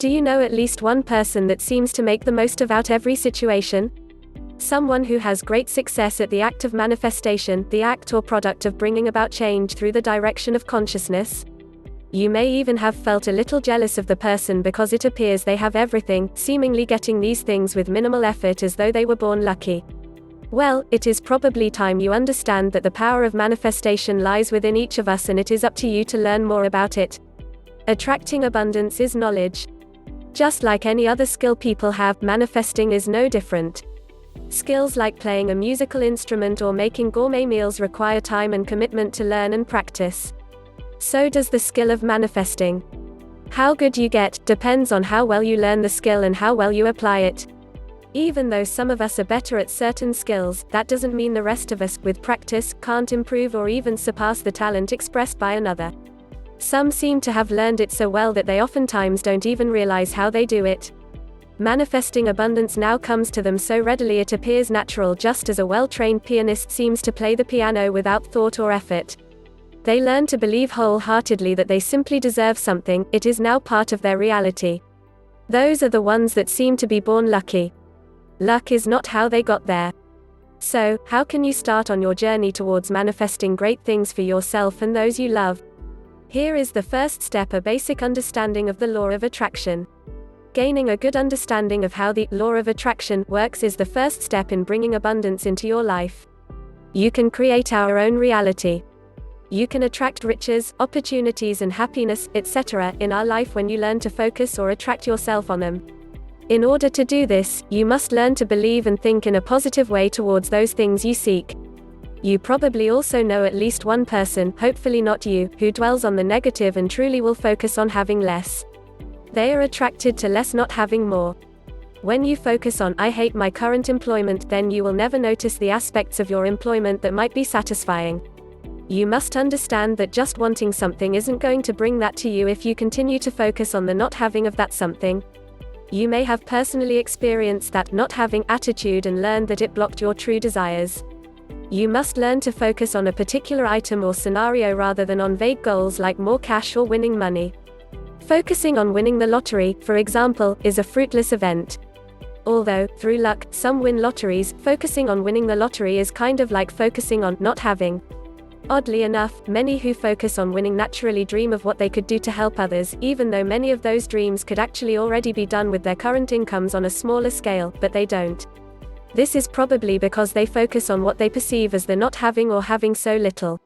Do you know at least one person that seems to make the most of every situation? Someone who has great success at the act of manifestation, the act or product of bringing about change through the direction of consciousness? You may even have felt a little jealous of the person because it appears they have everything, seemingly getting these things with minimal effort as though they were born lucky. Well, it is probably time you understand that the power of manifestation lies within each of us and it is up to you to learn more about it. Attracting abundance is knowledge. Just like any other skill people have, manifesting is no different. Skills like playing a musical instrument or making gourmet meals require time and commitment to learn and practice. So does the skill of manifesting. How good you get depends on how well you learn the skill and how well you apply it. Even though some of us are better at certain skills, that doesn't mean the rest of us, with practice, can't improve or even surpass the talent expressed by another. Some seem to have learned it so well that they oftentimes don't even realize how they do it. Manifesting abundance now comes to them so readily it appears natural, just as a well-trained pianist seems to play the piano without thought or effort. They learn to believe wholeheartedly that they simply deserve something, it is now part of their reality. Those are the ones that seem to be born lucky. Luck is not how they got there. So, how can you start on your journey towards manifesting great things for yourself and those you love? Here is the first step: a basic understanding of the law of attraction. Gaining a good understanding of how the law of attraction works is the first step in bringing abundance into your life. You can create our own reality. You can attract riches, opportunities and happiness, etc. in our life when you learn to focus or attract yourself on them. In order to do this, you must learn to believe and think in a positive way towards those things you seek. You probably also know at least one person, hopefully not you, who dwells on the negative and truly will focus on having less. They are attracted to less, not having more. When you focus on "I hate my current employment," then you will never notice the aspects of your employment that might be satisfying. You must understand that just wanting something isn't going to bring that to you if you continue to focus on the not having of that something. You may have personally experienced that not having attitude and learned that it blocked your true desires. You must learn to focus on a particular item or scenario rather than on vague goals like more cash or winning money. Focusing on winning the lottery, for example, is a fruitless event. Although, through luck, some win lotteries, focusing on winning the lottery is kind of like focusing on not having. Oddly enough, many who focus on winning naturally dream of what they could do to help others, even though many of those dreams could actually already be done with their current incomes on a smaller scale, but they don't. This is probably because they focus on what they perceive as the not having or having so little.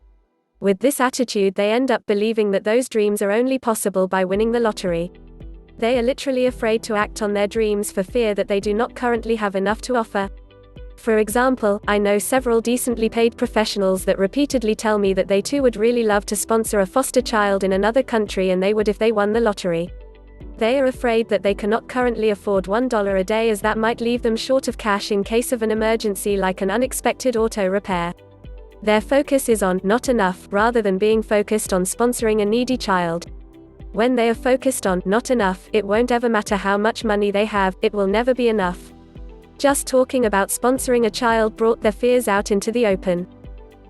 With this attitude, they end up believing that those dreams are only possible by winning the lottery. They are literally afraid to act on their dreams for fear that they do not currently have enough to offer. For example, I know several decently paid professionals that repeatedly tell me that they too would really love to sponsor a foster child in another country, and they would if they won the lottery. They are afraid that they cannot currently afford $1 a day, as that might leave them short of cash in case of an emergency like an unexpected auto repair. Their focus is on not enough rather than being focused on sponsoring a needy child. When they are focused on not enough, it won't ever matter how much money they have, it will never be enough. Just talking about sponsoring a child brought their fears out into the open.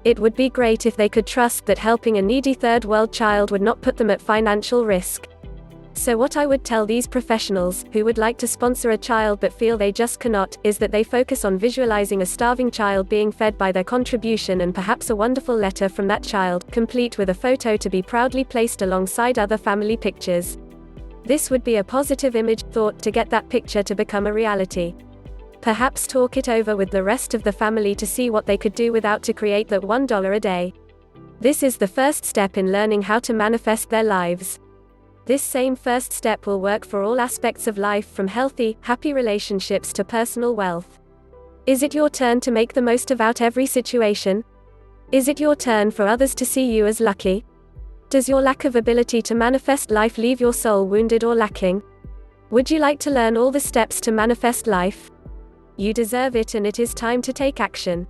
It would be great if they could trust that helping a needy third world child would not put them at financial risk. So what I would tell these professionals, who would like to sponsor a child but feel they just cannot, is that they focus on visualizing a starving child being fed by their contribution and perhaps a wonderful letter from that child, complete with a photo to be proudly placed alongside other family pictures. This would be a positive image, thought, to get that picture to become a reality. Perhaps talk it over with the rest of the family to see what they could do without to create that $1 a day. This is the first step in learning how to manifest their lives. This same first step will work for all aspects of life, from healthy, happy relationships to personal wealth. Is it your turn to make the most of every situation? Is it your turn for others to see you as lucky? Does your lack of ability to manifest life leave your soul wounded or lacking? Would you like to learn all the steps to manifest life? You deserve it, and it is time to take action.